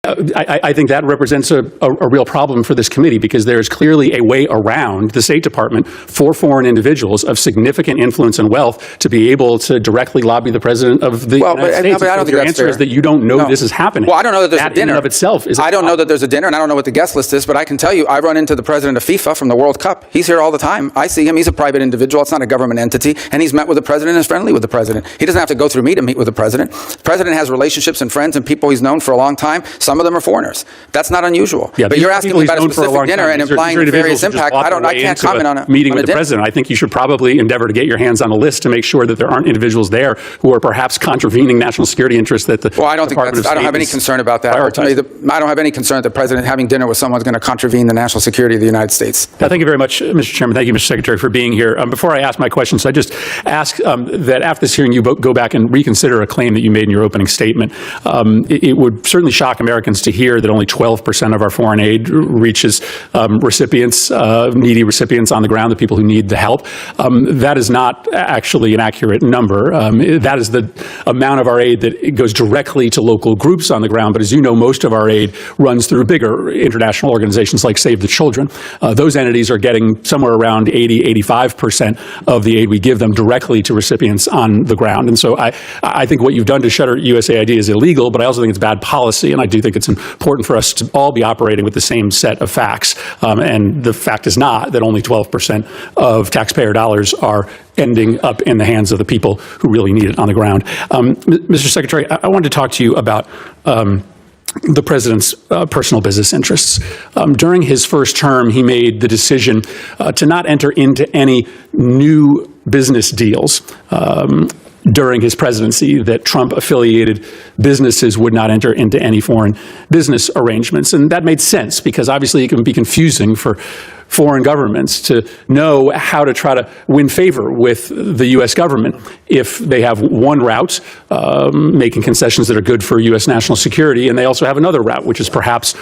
I think that represents a real problem for this committee, because there is clearly a way around the State Department for foreign individuals of significant influence and wealth to be able to directly lobby the President of the United States. But I don't think your that's answer fair. is that you don't know this is happening. Well, I don't know that there's a dinner. In and of itself is I don't know that there's a dinner, and I don't know what the guest list is, but I can tell you I run into the President of FIFA from the World Cup. He's here all the time. I see him. He's a private individual. It's not a government entity, and he's met with the President and is friendly with the President. He doesn't have to go through me to meet with the President. The President has relationships and friends and people he's known for a long time. Some of them are foreigners. That's not unusual. Yeah, but you're asking me about a specific dinner and implying various impact. I can't comment on a meeting with the President. I think you should probably endeavor to get your hands on a list to make sure that there aren't individuals there who are perhaps contravening national security interests that the I don't have any concern about that. I don't have any concern that the President having dinner with someone is going to contravene the national security of the United States. Thank you very much, Mr. Chairman. Thank you, Mr. Secretary, for being here. Before I ask my questions, I just ask that after this hearing you go back and reconsider a claim that you made in your opening statement. It would certainly shock Americans to hear that only 12% of our foreign aid reaches recipients, needy recipients on the ground, the people who need the help. That is not actually an accurate number. That is the amount of our aid that goes directly to local groups on the ground. But as you know, most of our aid runs through bigger international organizations like Save the Children. Those entities are getting somewhere around 85% of the aid we give them directly to recipients on the ground. And so I think what you've done to shutter USAID is illegal, but I also think it's bad policy. And I do think it's important for us to all be operating with the same set of facts. And the fact is not that only 12% of taxpayer dollars are ending up in the hands of the people who really need it on the ground. Mr. Secretary, I wanted to talk to you about the President's personal business interests. During his first term, he made the decision to not enter into any new business deals during his presidency, that Trump-affiliated businesses would not enter into any foreign business arrangements. And that made sense, because obviously it can be confusing for foreign governments to know how to try to win favor with the U.S. government if they have one route, making concessions that are good for U.S. national security, and they also have another route, which is perhaps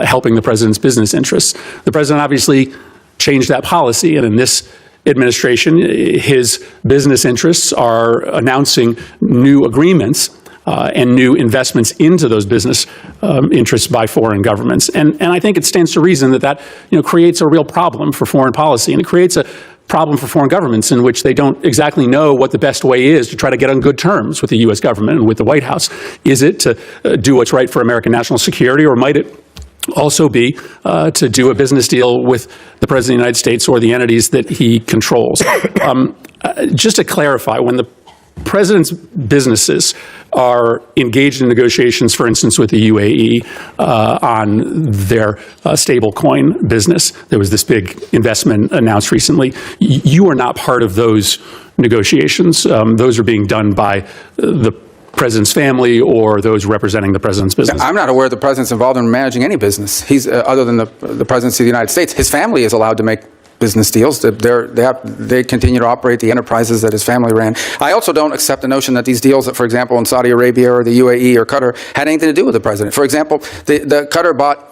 helping the President's business interests. The President obviously changed that policy, and in this administration, his business interests are announcing new agreements and new investments into those business interests by foreign governments. And I think it stands to reason that creates a real problem for foreign policy, and it creates a problem for foreign governments in which they don't exactly know what the best way is to try to get on good terms with the U.S. government and with the White House. Is it to do what's right for American national security, or might it also be to do a business deal with the President of the United States or the entities that he controls? Just to clarify, when the President's businesses are engaged in negotiations, for instance, with the UAE on their stablecoin business, there was this big investment announced recently. You are not part of those negotiations. Those are being done by the President's family or those representing the President's business. I'm not aware the President's involved in managing any business. He's other than the Presidency of the United States. His family is allowed to make business deals. They continue to operate the enterprises that his family ran. I also don't accept the notion that these deals, for example, in Saudi Arabia or the UAE or Qatar, had anything to do with the President. For example, the Qatar bought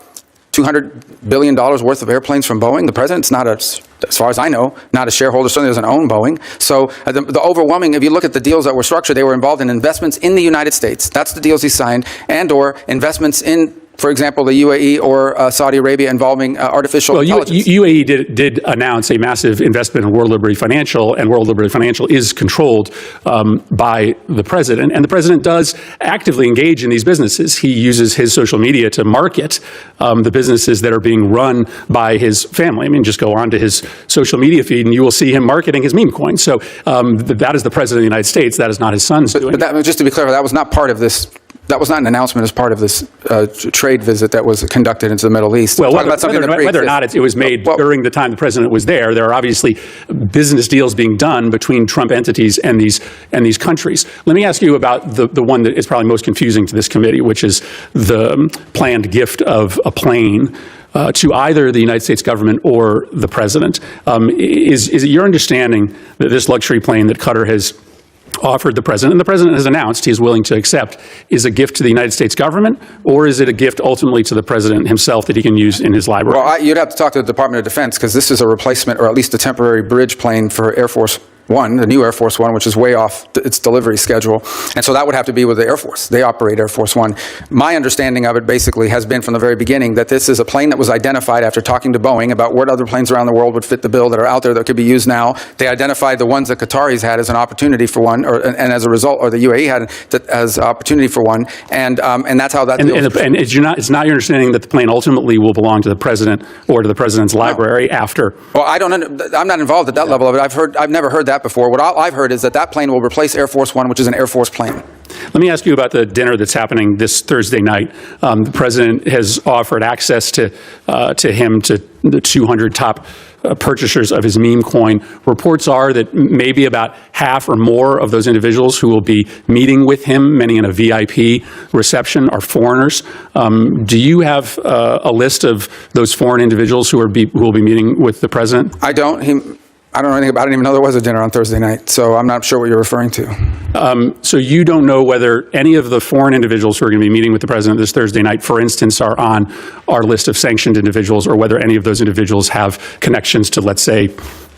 $200 billion worth of airplanes from Boeing. The President's not, as far as I know, not a shareholder, certainly doesn't own Boeing. So the overwhelming, if you look at the deals that were structured, they were involved in investments in the United States. That's the deals he signed, and or investments in, for example, the UAE or Saudi Arabia involving artificial intelligence. UAE did announce a massive investment in World Liberty Financial, and World Liberty Financial is controlled by the President. And the President does actively engage in these businesses. He uses his social media to market the businesses that are being run by his family. I mean, just go on to his social media feed and you will see him marketing his meme coin. So that is the President of the United States. That is not his son's doing. But just to be clear, that was not part of this. That was not an announcement as part of this trade visit that was conducted into the Middle East. Well, whether or not it was made during the time the President was there are obviously business deals being done between Trump entities and these countries. Let me ask you about the one that is probably most confusing to this committee, which is the planned gift of a plane to either the United States government or the President. Is it your understanding that this luxury plane that Qatar has offered the President, and the President has announced he is willing to accept, is a gift to the United States government, or is it a gift ultimately to the President himself that he can use in his library? Well, you'd have to talk to the Department of Defense, because this is a replacement, or at least a temporary bridge plane for Air Force One, the new Air Force One, which is way off its delivery schedule. And so that would have to be with the Air Force. They operate Air Force One. My understanding of it basically has been from the very beginning that this is a plane that was identified after talking to Boeing about what other planes around the world would fit the bill that are out there that could be used now. They identified the ones that Qataris had as an opportunity for one, and as a result, or the UAE had as opportunity for one. And that's how that deal was. And it's not your understanding that the plane ultimately will belong to the president or to the president's library after? Well, I'm not involved at that level of it. I've never heard that before. What I've heard is that plane will replace Air Force One, which is an Air Force plane. Let me ask you about the dinner that's happening this Thursday night. The president has offered access to him to the 200 top purchasers of his meme coin. Reports are that maybe about half or more of those individuals who will be meeting with him, many in a VIP reception, are foreigners. Do you have a list of those foreign individuals who will be meeting with the president? I don't. I don't know anything about it. I didn't even know there was a dinner on Thursday night, so I'm not sure what you're referring to. So you don't know whether any of the foreign individuals who are going to be meeting with the president this Thursday night, for instance, are on our list of sanctioned individuals, or whether any of those individuals have connections to, let's say,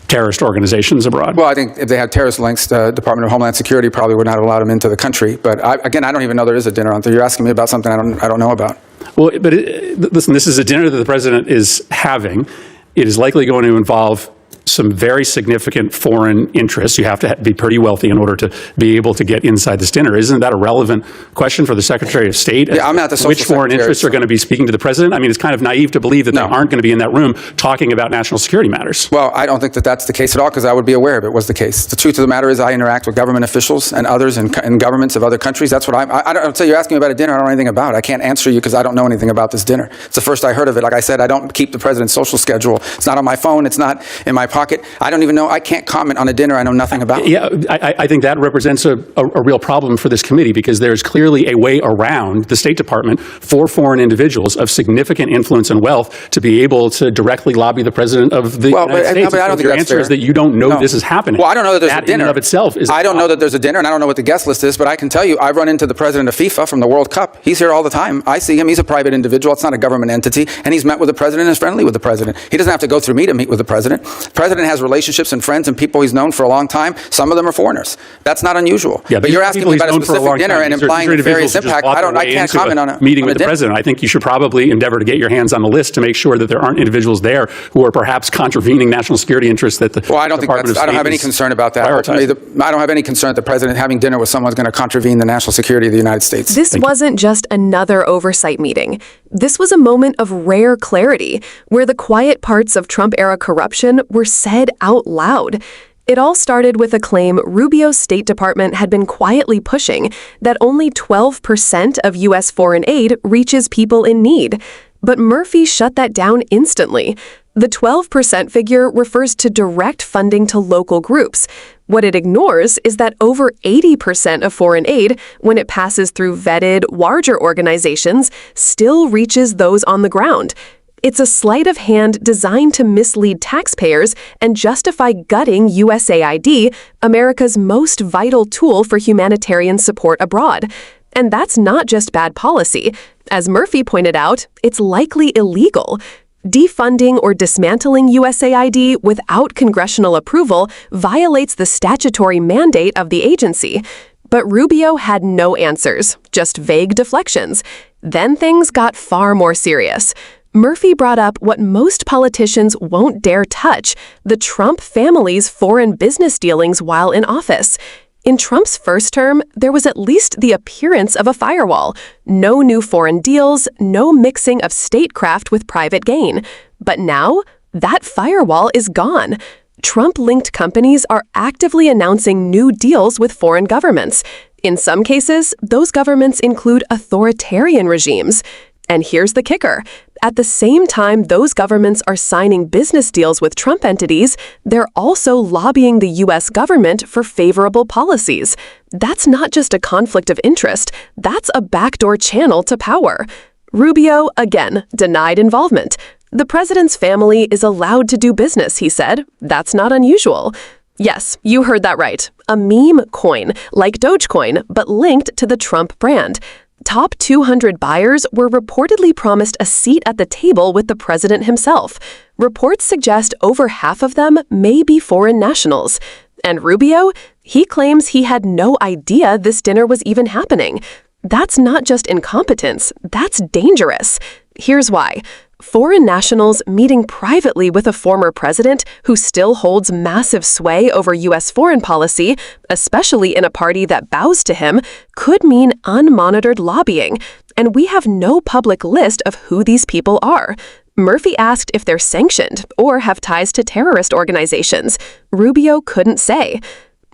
terrorist organizations abroad? Well, I think if they had terrorist links, the Department of Homeland Security probably would not have allowed them into the country. But I don't even know there is a dinner on Thursday. You're asking me about something I don't know about. Well, but listen, this is a dinner that the president is having. It is likely going to involve some very significant foreign interests. You have to be pretty wealthy in order to be able to get inside this dinner. Isn't that a relevant question for the Secretary of State? Yeah, I'm not the social Which foreign secretary, interests are going to be speaking to the president? I mean, it's kind of naive to believe that they aren't going to be in that room talking about national security matters. Well, I don't think that that's the case at all, because I would be aware if it was the case. The truth of the matter is I interact with government officials and others in governments of other countries. That's what I don't say. You're asking me about a dinner I don't know anything about. I can't answer you because I don't know anything about this dinner. It's the first I heard of it. Like I said, I don't keep the president's social schedule. It's not on my phone. It's not in my pocket. I don't even know. I can't comment on a dinner I know nothing about. Yeah, I think that represents a real problem for this committee, because there's clearly a way around the State Department for foreign individuals of significant influence and wealth to be able to directly lobby the president of the United States. But I don't think your that's answer fair. is that you don't know this is happening. Well, I don't know that there's a dinner. That in and of itself is I don't know that there's a dinner, and I don't know what the guest list is, but I can tell you I've run into the president of FIFA from the World Cup. He's here all the time. I see him. He's a private individual. It's not a government entity, and he's met with the president and is friendly with the president. He doesn't have to go through me to meet with the president. The president has relationships and friends and people he's known for a long time. Some of them are foreigners. That's not unusual. Yeah, but you're asking me about a specific dinner and implying various impact. I can't comment on a meeting with the president. I think you should probably endeavor to get your hands on the list to make sure that there aren't individuals there who are perhaps contravening national security interests that the Department of State I don't have any concern about that. Ultimately, I don't have any concern that the president having dinner with someone is going to contravene the national security of the United States. This wasn't just another oversight meeting. This was a moment of rare clarity, where the quiet parts of Trump-era corruption were said out loud. It all started with a claim Rubio's State Department had been quietly pushing, that only 12% of U.S. foreign aid reaches people in need. But Murphy shut that down instantly. The 12% figure refers to direct funding to local groups. What it ignores is that over 80% of foreign aid, when it passes through vetted, larger organizations, still reaches those on the ground. It's a sleight of hand designed to mislead taxpayers and justify gutting USAID, America's most vital tool for humanitarian support abroad. And that's not just bad policy. As Murphy pointed out, it's likely illegal. Defunding or dismantling USAID without congressional approval violates the statutory mandate of the agency. But Rubio had no answers, just vague deflections. Then things got far more serious. Murphy brought up what most politicians won't dare touch, the Trump family's foreign business dealings while in office. In Trump's first term, there was at least the appearance of a firewall. No new foreign deals, no mixing of statecraft with private gain. But now, that firewall is gone. Trump-linked companies are actively announcing new deals with foreign governments. In some cases, those governments include authoritarian regimes. And here's the kicker. At the same time those governments are signing business deals with Trump entities, they're also lobbying the U.S. government for favorable policies. That's not just a conflict of interest, that's a backdoor channel to power. Rubio, again, denied involvement. The president's family is allowed to do business, he said. That's not unusual. Yes, you heard that right. A meme coin, like Dogecoin, but linked to the Trump brand. Top 200 buyers were reportedly promised a seat at the table with the president himself. Reports suggest over half of them may be foreign nationals. And Rubio? He claims he had no idea this dinner was even happening. That's not just incompetence, that's dangerous. Here's why. Foreign nationals meeting privately with a former president who still holds massive sway over U.S. foreign policy, especially in a party that bows to him, could mean unmonitored lobbying. And we have no public list of who these people are. Murphy asked if they're sanctioned or have ties to terrorist organizations. Rubio couldn't say.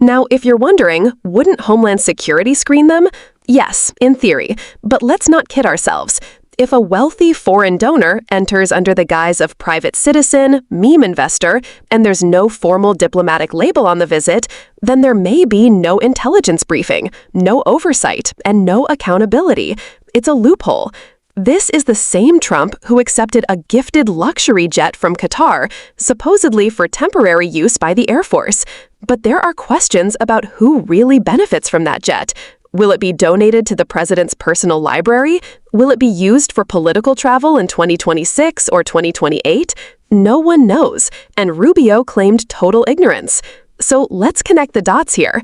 Now, if you're wondering, wouldn't Homeland Security screen them? Yes, in theory, but let's not kid ourselves. If a wealthy foreign donor enters under the guise of private citizen, meme investor, and there's no formal diplomatic label on the visit, then there may be no intelligence briefing, no oversight, and no accountability. It's a loophole. This is the same Trump who accepted a gifted luxury jet from Qatar, supposedly for temporary use by the Air Force. But there are questions about who really benefits from that jet. Will it be donated to the president's personal library? Will it be used for political travel in 2026 or 2028? No one knows, and Rubio claimed total ignorance. So let's connect the dots here.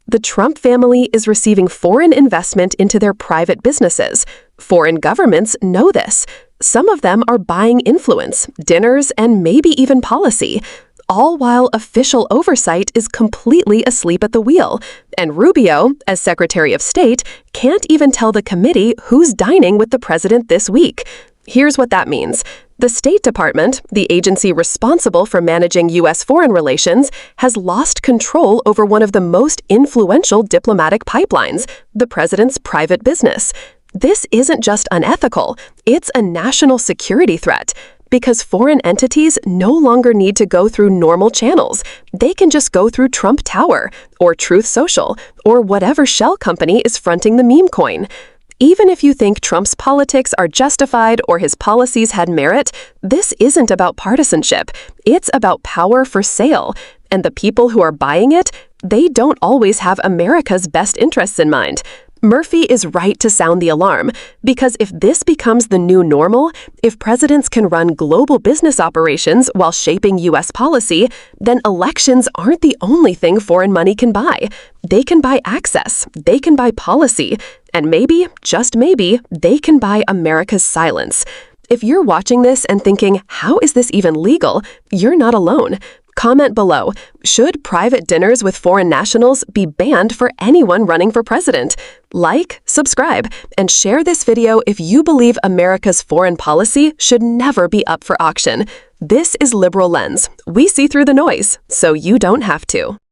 The Trump family is receiving foreign investment into their private businesses. Foreign governments know this. Some of them are buying influence, dinners, and maybe even policy, all while official oversight is completely asleep at the wheel. And Rubio, as Secretary of State, can't even tell the committee who's dining with the president this week. Here's what that means. The State Department, the agency responsible for managing U.S. foreign relations, has lost control over one of the most influential diplomatic pipelines, the president's private business. This isn't just unethical, it's a national security threat. Because foreign entities no longer need to go through normal channels. They can just go through Trump Tower, or Truth Social, or whatever shell company is fronting the meme coin. Even if you think Trump's politics are justified or his policies had merit, this isn't about partisanship. It's about power for sale. And the people who are buying it, they don't always have America's best interests in mind. Murphy is right to sound the alarm, because if this becomes the new normal, if presidents can run global business operations while shaping U.S. policy, then elections aren't the only thing foreign money can buy. They can buy access, they can buy policy, and maybe, just maybe, they can buy America's silence. If you're watching this and thinking, how is this even legal? You're not alone. Comment below, should private dinners with foreign nationals be banned for anyone running for president? Like, subscribe, and share this video if you believe America's foreign policy should never be up for auction. This is Liberal Lens. We see through the noise, so you don't have to.